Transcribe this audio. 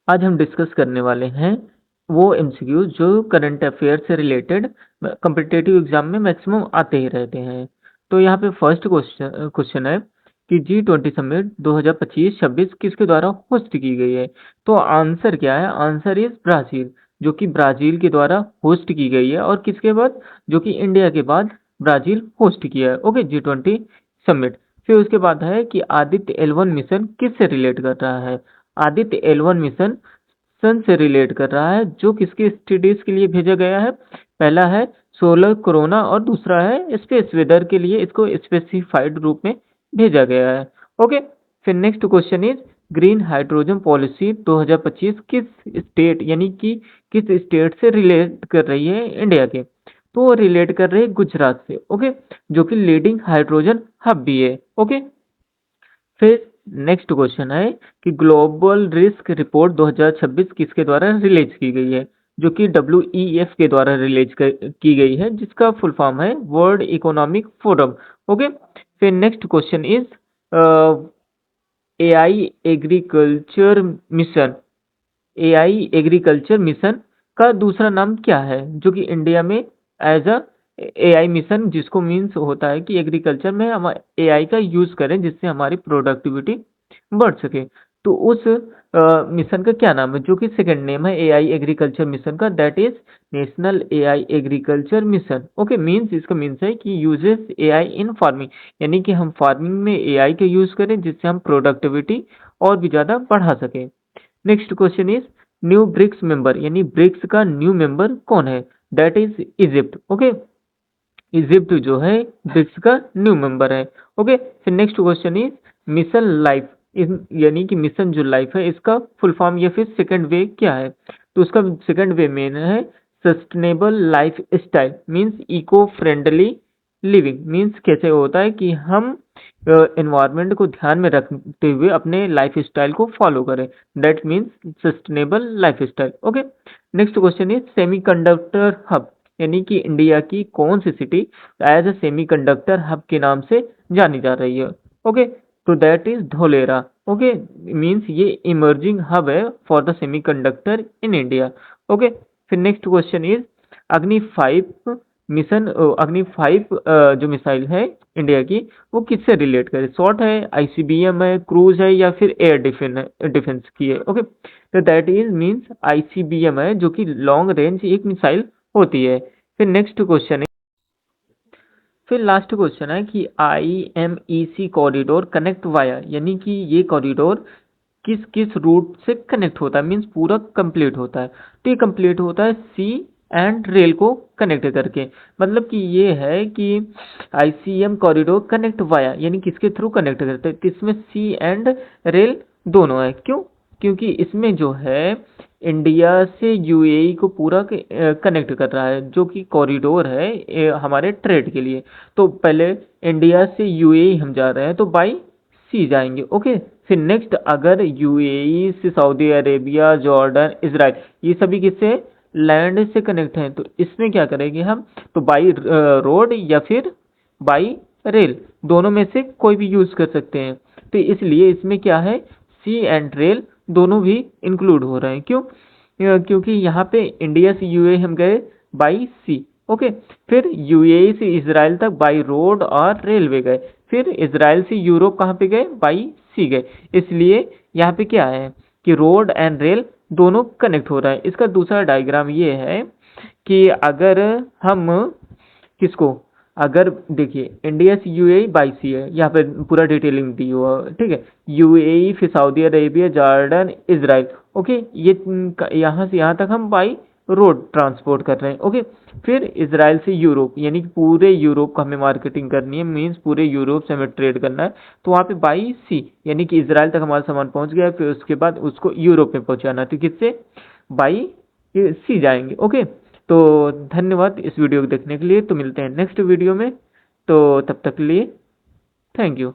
आज हम डिस्कस करने वाले हैं वो एमसीक्यू जो करंट अफेयर से रिलेटेड कॉम्पिटिटिव एग्जाम में मैक्सिमम आते ही रहते हैं। तो यहाँ पे फर्स्ट क्वेश्चन है कि G20 समिट 2025-26 किसके द्वारा होस्ट की गई है। तो आंसर क्या है? आंसर इज ब्राजील, जो कि ब्राजील के द्वारा होस्ट की गई है। और किसके बाद? जो कि इंडिया के बाद ब्राजील होस्ट किया है। Okay, G20 summit. फिर उसके बाद है कि आदित्य L1 मिशन किससे रिलेट कर रहा है। आदित्य L1 मिशन सन से रिलेट कर रहा है, जो किसकी स्टडीज के लिए भेजा गया है। पहला है सोलर कोरोना और दूसरा है स्पेस वेदर के लिए इसको स्पेसिफाइड रूप में भेजा गया है। ओके, फिर next question is green hydrogen policy 2025 किस स्टेट यानी कि किस स्टेट से रिलेट कर रही है इंडिया के। तो रिलेट कर रही है गुजरात से। ओके, जो कि लीडिंग हाइड्रोजन हब भी है। ओके, फिर नेक्स्ट क्वेश्चन है कि ग्लोबल रिस्क रिपोर्ट 2026 किसके द्वारा रिलीज की गई है। जो कि WEF के द्वारा रिलीज की गई है, जिसका फुल फॉर्म है वर्ल्ड इकोनॉमिक फोरम। ओके, फिर next question is AI agriculture mission. AI agriculture mission का दूसरा नाम क्या है, जो कि इंडिया में एज अ AI मिशन, जिसको मीन्स होता है कि एग्रीकल्चर में हम AI का यूज करें जिससे हमारी प्रोडक्टिविटी बढ़ सके। तो उस मिशन का क्या नाम है, जो कि सेकंड नेम है AI एग्रीकल्चर मिशन का, that is national AI agriculture mission. Okay, means इसका मीन्स है कि यूजेस AI इन फार्मिंग, यानी कि हम फार्मिंग में AI का यूज करें जिससे हम प्रोडक्टिविटी और भी ज्यादा बढ़ा सकें। Next question is new BRICS member, यानी ब्रिक्स का न्यू मेंबर कौन है, that is Egypt. Okay, Egypt जो है ब्रिक्स का न्यू मेंबर है। ओके, फिर next question is mission life, यानी कि मिशन जो लाइफ है इसका फुल फॉर्म या फिर सेकंड वे क्या है। तो उसका सेकंड वे मेन है sustainable life style, means eco friendly living. Means कैसे होता है कि हम एनवायरनमेंट को ध्यान में रखते हुए अपने लाइफ स्टाइल को फॉलो करें, that means sustainable life style. Okay, next question is semiconductor hub, यानी कि इंडिया की कौन सी city as a semiconductor hub के नाम से जानी जा रही है। ओके, तो that is Dholera. Okay, means ये इमर्जिंग हब है for the semiconductor in India. Okay, फिर next question is Agni 5 mission, अग्नि 5 जो मिसाइल है इंडिया की, वो किससे रिलेट करे। शॉर्ट है, ICBM है, क्रूज है, या फिर एयर डिफेंस की है। ओके, तो दैट इज मीन्स ICBM है, जो कि लॉन्ग रेंज एक मिसाइल होती है। फिर नेक्स्ट क्वेश्चन है, फिर लास्ट क्वेश्चन है कि IMEC कॉरिडोर कनेक्ट वाया, यानी कि ये कॉरिडोर किस किस रूट से कनेक्ट होता है, मीन्स पूरा कंप्लीट होता है। तो ये कंप्लीट होता है सी एंड रेल को कनेक्ट करके। मतलब कि ये है कि ICM कॉरिडोर कनेक्ट वाया, यानी किसके थ्रू कनेक्ट करते हैं, तो इसमें सी एंड रेल दोनों है। क्यों? क्योंकि इसमें जो है इंडिया से UAE को पूरा कनेक्ट कर रहा है, जो कि कॉरिडोर है हमारे ट्रेड के लिए। तो पहले इंडिया से UAE हम जा रहे हैं तो बाई सी जाएंगे। ओके, फिर नेक्स्ट अगर UAE से सऊदी अरेबिया, जॉर्डन, इजराइल, ये सभी किससे लैंड से कनेक्ट हैं, तो इसमें क्या करेंगे हम, तो बाई रोड या फिर बाई रेल, दोनों में से कोई भी यूज कर सकते हैं। तो इसलिए इसमें क्या है, सी एंड रेल दोनों भी इंक्लूड हो रहे हैं। क्यों? क्योंकि यहाँ पे इंडिया से UAE हम गए बाई सी। ओके, फिर UAE से इजराइल तक बाई रोड और रेलवे गए, फिर इजराइल से यूरोप कहाँ पे गए, बाई सी गए। इसलिए यहाँ पे क्या है कि रोड एंड रेल दोनों कनेक्ट हो रहा है। इसका दूसरा डायग्राम ये है कि अगर हम किसको, अगर देखिए इंडिया से UAE बाई सी है, यहाँ पे पूरा डिटेलिंग दी हुआ है, ठीक है। UAE फिर Saudi Arabia, Jordan, Israel. Okay, ये यहाँ से यहाँ तक हम बाई रोड ट्रांसपोर्ट कर रहे हैं। ओके, फिर इजराइल से यूरोप, यानी कि पूरे यूरोप का हमें मार्केटिंग करनी है, मीन्स पूरे यूरोप से हमें ट्रेड करना है। तो वहाँ पे बाई सी, यानी कि इजराइल तक हमारा सामान पहुँच गया, फिर उसके बाद उसको यूरोप में पहुँचाना है, तो किससे, बाई सी जाएंगे। ओके, तो धन्यवाद इस वीडियो को देखने के लिए। तो मिलते हैं नेक्स्ट वीडियो में, तो तब तक के लिए थैंक यू।